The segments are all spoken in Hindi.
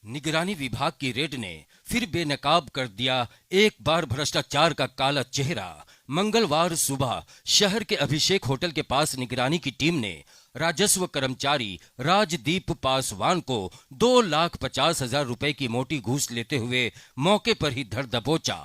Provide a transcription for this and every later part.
निगरानी विभाग की रेड ने फिर बेनकाब कर दिया एक बार भ्रष्टाचार का काला चेहरा। मंगलवार सुबह शहर के अभिषेक होटल के पास निगरानी की टीम ने राजस्व कर्मचारी राजदीप पासवान को 2,50,000 रुपए की मोटी घूस लेते हुए मौके पर ही धर दबोचा।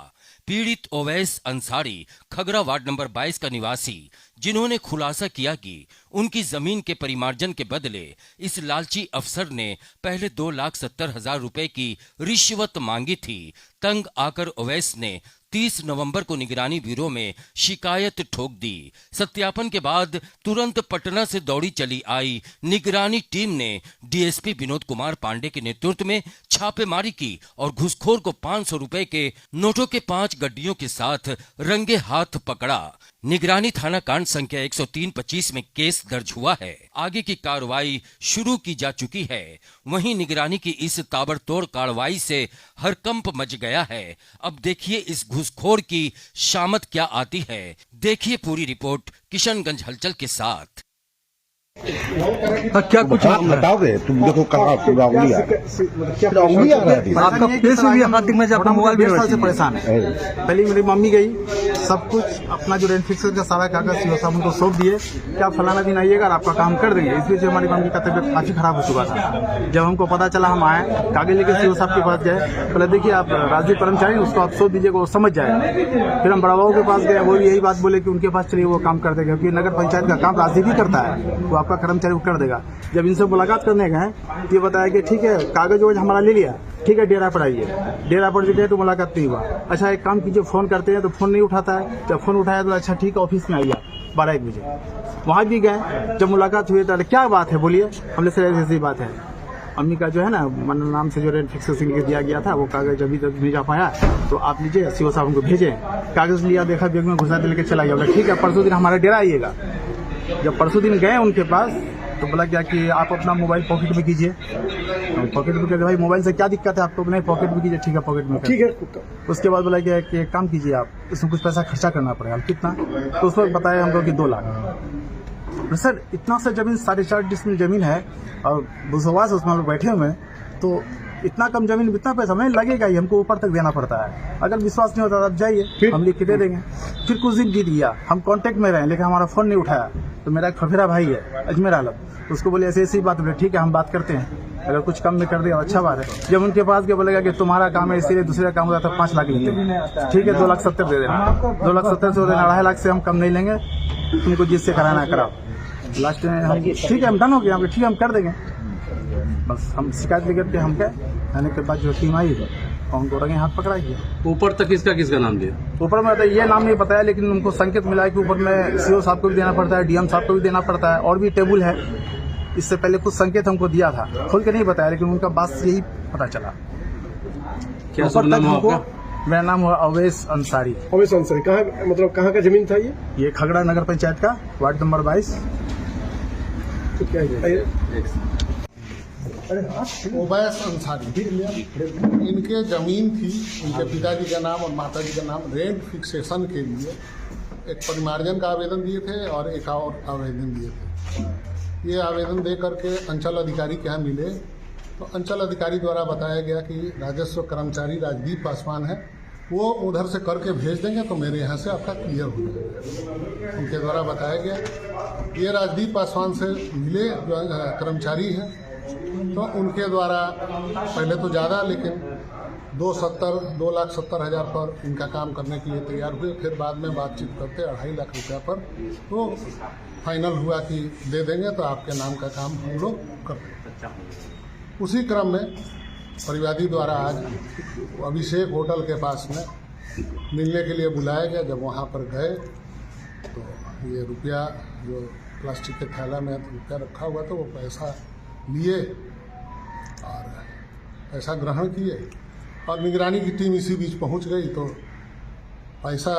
पीड़ित Owais Ansari Khagra ward number 22 का निवासी, जिन्होंने खुलासा किया कि उनकी जमीन के परिमार्जन के बदले इस लालची अफसर ने पहले 2,70,000 रुपए की रिश्वत मांगी थी। तंग आकर ओवैस ने 30 नवंबर को निगरानी ब्यूरो में शिकायत ठोक दी। सत्यापन के बाद तुरंत पटना से दौड़ी चली आई निगरानी टीम ने डीएसपी विनोद कुमार पांडे के नेतृत्व में छापेमारी की और घूसखोर को 500 रुपए के नोटों के 5 गड्डियों के साथ रंगे हाथ पकड़ा। निगरानी थाना कांड संख्या 103-25 में केस दर्ज हुआ है। आगे की कार्रवाई शुरू की जा चुकी है। वहीं निगरानी की इस ताबड़तोड़ कार्रवाई से हरकंप मच गया है। अब देखिए इस घूसखोर की शामत क्या आती है। देखिए पूरी रिपोर्ट किशनगंज हलचल के साथ। क्या कुछ बताओगे? तुम देखो कहाँ पूरा उंगली आ रहा है। आपका फेस भी हाथ दिख में अपना मोबाइल भी से परेशान है। पहले मेरी मम्मी गई, सब कुछ अपना जो रेंट फिक्स का सारा कागज सब उनको सौंप दिए कि आप फलाना दिन आइएगा और आपका काम कर देंगे। इस बीच हमारी मम्मी का तबियत काफी खराब हो चुका था। जब हमको पता चला, हम आए, कागज लेके सीओ साहब के पास गए। बोले देखिए आप राजदीप कर्मचारी, उसको आप सौंप दीजिएगा, वो समझ जाएगा। फिर हम बड़ा बाबू के पास गए, वो भी यही बात बोले कि उनके पास चलिए, वो काम कर देगा, क्योंकि नगर पंचायत का काम राजदीप ही करता है, वो आपका कर्मचारी कर देगा। जब इनसे मुलाकात करने गए तो ये बताया कि ठीक है, कागज वगज हमारा ले लिया, ठीक है, डेरा पर आइए। डेरा पर जो गए तो मुलाकात नहीं हुआ। अच्छा एक काम कीजिए, फोन करते हैं तो फोन नहीं उठाता है। जब फोन उठाया तो अच्छा ठीक है, ऑफिस में आइए 12-1 बजे। वहां भी गए, जब मुलाकात हुई तो क्या बात है बोलिए। हमने सर ऐसी बात है, अम्मी का जो है ना मन नाम से जो रेंट फिक्सेशन दिया गया था, वो कागज अभी तक नहीं जा पाया, तो आप लीजिए, सीओ साहब हमको भेजे। कागज लिया, देखा, बैग में घुसा लेके चला गया। ठीक है, परसों दिन हमारे डेरा आइएगा। जब परसों दिन गए उनके पास तो बोला क्या कि आप अपना मोबाइल पॉकेट में कीजिए। पॉकेट में कहते भाई मोबाइल से क्या दिक्कत है आपको? नहीं, पॉकेट में कीजिए। ठीक है, पॉकेट में, ठीक है। उसके बाद बोला क्या कि एक काम कीजिए, आप इसमें कुछ पैसा खर्चा करना पड़ेगा। कितना? तो उस वक्त बताया हमको कि 2 लाख। सर इतना सा जमीन 4.5 डिसमिल जमीन है और बुसवा से उसमें हम लोग बैठे हुए हैं, तो इतना कम जमीन में इतना पैसा नहीं लगेगा ही, हमको ऊपर तक देना पड़ता है। अगर विश्वास नहीं होता तो आप जाइए, हम लिख के दे देंगे। फिर कुछ दिन बीत गया, हम कांटेक्ट में रहे, लेकिन हमारा फोन नहीं उठाया। तो मेरा एक फफेरा भाई है अजमेर आलम, उसको बोले ऐसी ऐसी बात, बोले ठीक है हम बात करते हैं, अगर कुछ कम में कर दे अच्छा बात है। जब उनके पास गया, बोलेगा कि तुम्हारा काम है, इसीलिए दूसरे का काम होता था 5 लाख लेते हैं। ठीक है, 2,70,000 दे देना। 2,70,000 से देना, 2.5 लाख से हम कम नहीं लेंगे, तुमको जिससे कराना कराओ। लास्ट में हम ठीक है, हम डन हो गया, ठीक है हम कर देंगे। बस हम शिकायत लेकर के हम गए, आने के बाद जो टीम आई उनको रंगे हाथ पकड़ा गया। ऊपर तक किसका नाम दिया? ऊपर में तो ये नाम नहीं बताया, लेकिन उनको संकेत मिला है कि ऊपर में सीओ साहब को भी देना पड़ता है, डीएम साहब को भी देना पड़ता है, और भी टेबल है। इससे पहले कुछ संकेत हमको दिया था, खोल के नहीं बताया, लेकिन उनका बात यही पता चला। क्या नाम है आपका? मेरा नाम है ओवैस अंसारी। ओवैस अंसारी कहाँ, मतलब कहाँ का जमीन था ये खगड़ा नगर पंचायत का वार्ड नंबर 22। ओवैस अंसारी, इनके जमीन थी, इनके पिताजी का नाम और माताजी का नाम, रेंट फिक्सेशन के लिए एक परिमार्जन का आवेदन दिए थे और एक और आवेदन दिए थे। ये आवेदन दे करके अंचल अधिकारी के यहाँ मिले, तो अंचल अधिकारी द्वारा बताया गया कि राजस्व कर्मचारी राजदीप पासवान है, वो उधर से करके भेज देंगे तो मेरे यहाँ से आपका क्लियर हो जाएगा। उनके द्वारा बताया गया। ये राजदीप पासवान से मिले, जो कर्मचारी हैं, तो उनके द्वारा पहले तो ज़्यादा, लेकिन 2,70,000 पर इनका काम करने के लिए तैयार हुए। फिर बाद में बातचीत करते 2.5 लाख रुपया पर तो फाइनल हुआ कि दे देंगे, तो आपके नाम का काम हम लोग कर देंगे। उसी क्रम में परिवादी द्वारा आज अभिषेक होटल के पास में मिलने के लिए बुलाया गया। जब वहाँ पर गए तो ये रुपया जो प्लास्टिक के थैला में रुपया रखा हुआ था, वो पैसा लिए और पैसा ग्रहण किए, और निगरानी की टीम इसी बीच पहुंच गई तो पैसा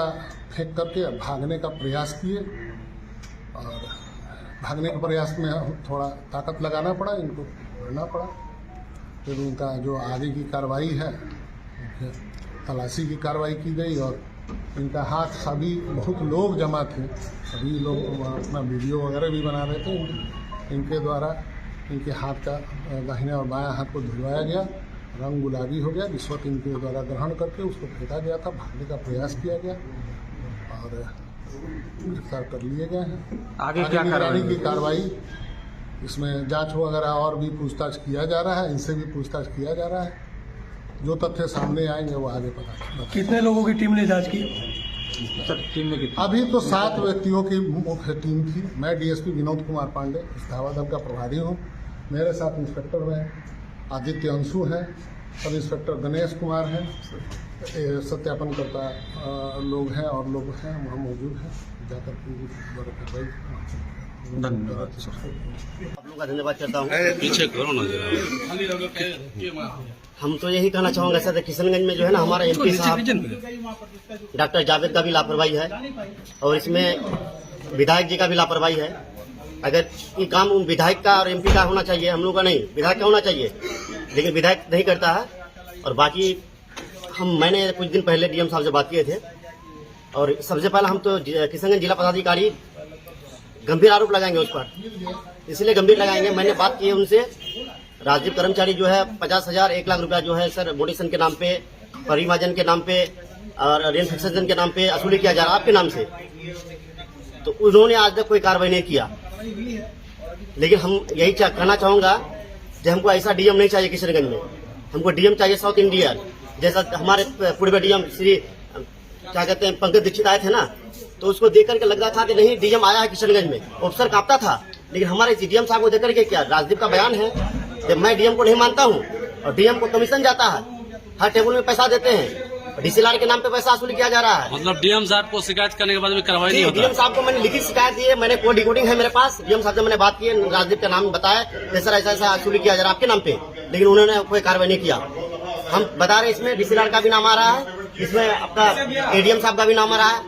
फेंक करके भागने का प्रयास किए, और भागने के प्रयास में थोड़ा ताकत लगाना पड़ा, इनको भरना पड़ा। फिर उनका जो आगे की कार्रवाई है, तलाशी की कार्रवाई की गई, और इनका हाथ, सभी बहुत लोग जमा थे, सभी लोग अपना वीडियो वगैरह भी बना रहे थे। इनके द्वारा इनके हाथ का दाहिने और बायां हाथ को धुलवाया गया रंग गुलाबी हो गया। रिश्वत इनके द्वारा ग्रहण करके उसको फेंका गया था, भागने का प्रयास किया गया और गिरफ्तार कर लिए गए हैं। आगे क्या निगरानी की कार्रवाई, इसमें जांच वगैरह और भी पूछताछ किया जा रहा है, इनसे भी पूछताछ किया जा रहा है। जो तथ्य सामने आएंगे वो आगे पता चलेगा। कितने लोगों की टीम ने जांच की? सर टीम में कितने? अभी तो 7 व्यक्तियों की मुख्य टीम थी। मैं डीएसपी विनोद कुमार पांडे इस धावा दल का प्रभारी हूँ। मेरे साथ इंस्पेक्टर हैं आदित्य अंशु हैं, सब इंस्पेक्टर गणेश कुमार हैं, सत्यापन करता लोग हैं और लोग हैं वहाँ मौजूद हैं। जाकर कार्रवाई धन्यवाद। आप लोगों का धन्यवाद करता हूँ। पीछे करो ना जरा। हम तो यही कहना चाहूँगा सर, किशनगंज में जो है ना हमारा एमपी साहब डॉक्टर जावेद का भी लापरवाही है और इसमें विधायक जी का भी लापरवाही है। अगर ये काम विधायक का और एमपी का होना चाहिए, हम लोग का नहीं, विधायक का होना चाहिए, लेकिन विधायक नहीं करता है। और बाकी मैंने कुछ दिन पहले डीएम साहब से बात किए थे और सबसे पहले हम तो किशनगंज जिला पदाधिकारी गंभीर आरोप लगाएंगे उस पर, इसलिए गंभीर लगाएंगे। मैंने बात की है उनसे, राजदीप कर्मचारी जो है 50,000 1 लाख रुपया जो है सर मोडिसन के नाम पे, परिमार्जन के नाम पे और रेन फिक्सेशन के नाम पे वसूली किया जा रहा है आपके नाम से। तो उन्होंने आज तक कोई कार्रवाई नहीं किया। लेकिन हम यही कहना चाहूंगा, जब हमको ऐसा डीएम नहीं चाहिए किशनगंज में, हमको डीएम चाहिए साउथ इंडिया। जैसा हमारे पूर्व डीएम श्री क्या कहते हैं पंकज दीक्षित आए थे ना, तो उसको देख करके लग रहा था कि नहीं डीएम आया है किशनगंज में, ऑफिसर कांपता था। लेकिन हमारे डीएम साहब को देख करके क्या, राजदीप का बयान है, जब मैं डीएम को नहीं मानता हूँ और डीएम को कमीशन जाता है, हर टेबल में पैसा देते हैं, डीसीएलआर के नाम पे पैसा वसूल किया जा रहा है। मतलब डीएम साहब को शिकायत करने के बाद भी कार्रवाई नहीं होता? डीएम साहब को मैंने लिखित शिकायत दी है, मैंने कोई रिकॉर्डिंग है मेरे पास। डीएम साहब से मैंने बात की है, राजदीप का नाम बताया, सर ऐसा ऐसा वसूली किया जा रहा है आपके नाम पे, लेकिन उन्होंने कोई कार्रवाई नहीं किया। हम बता रहे इसमें डीसीएलआर का भी नाम आ रहा है, इसमें आपका एडीएम साहब का भी नाम आ रहा है।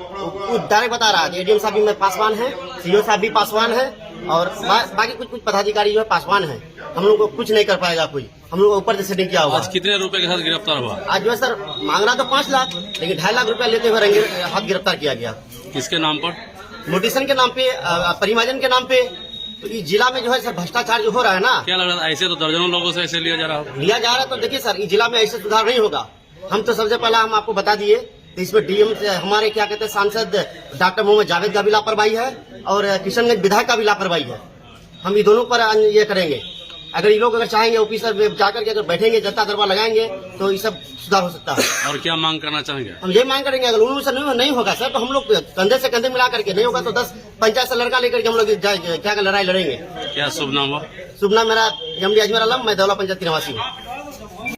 वो डायरेक्ट बता रहा है एडीएम साहब भी पासवान है, सीओ साहब भी पासवान है और बाकी कुछ पदाधिकारी जो है पासवान है। हम लोग को कुछ नहीं कर पाएगा कोई, हम लोग को ऊपर से सेटिंग किया होगा। आज कितने रुपए के साथ गिरफ्तार हुआ? आज जो है सर मांग रहा तो 5 लाख, लेकिन 2.5 लाख रुपया लेते हुए रंगे हाथ गिरफ्तार किया गया। किसके नाम पर? मोटिसन के नाम पे, परिमार्जन के नाम पे। तो इस जिला में जो है सर भ्रष्टाचार जो हो रहा है ना, क्या लग रहा है? ऐसे तो दर्जनों लोगों से ऐसे लिया जा रहा है। तो देखिए सर, इस जिला में ऐसे सुधार नहीं होगा। हम तो सबसे पहला हम आपको बता दिए, तो इसमें डीएम हमारे क्या कहते हैं सांसद डॉक्टर मोहम्मद जावेद का भी लापरवाही है और किशनगंज विधायक का भी लापरवाही है। हम ये दोनों पर ये करेंगे। अगर ये लोग अगर चाहेंगे ऑफिसर जाकर के अगर बैठेंगे, जनता दरबार लगाएंगे, तो ये सब सुधार हो सकता है। और क्या मांग करना चाहेंगे? हम ये मांग करेंगे, अगर उन्होंने नहीं होगा सर, तो हम लोग कंधे से कंधे मिला करके, नहीं होगा तो 10 पंचायत से लड़का लेकर के हम लोग क्या लड़ाई लड़ेंगे। क्या शुभ नाम हुआ? शुभ नाम मेरा एमडी अजमेर आलम, मैं दौला पंचायत की निवासी हूँ।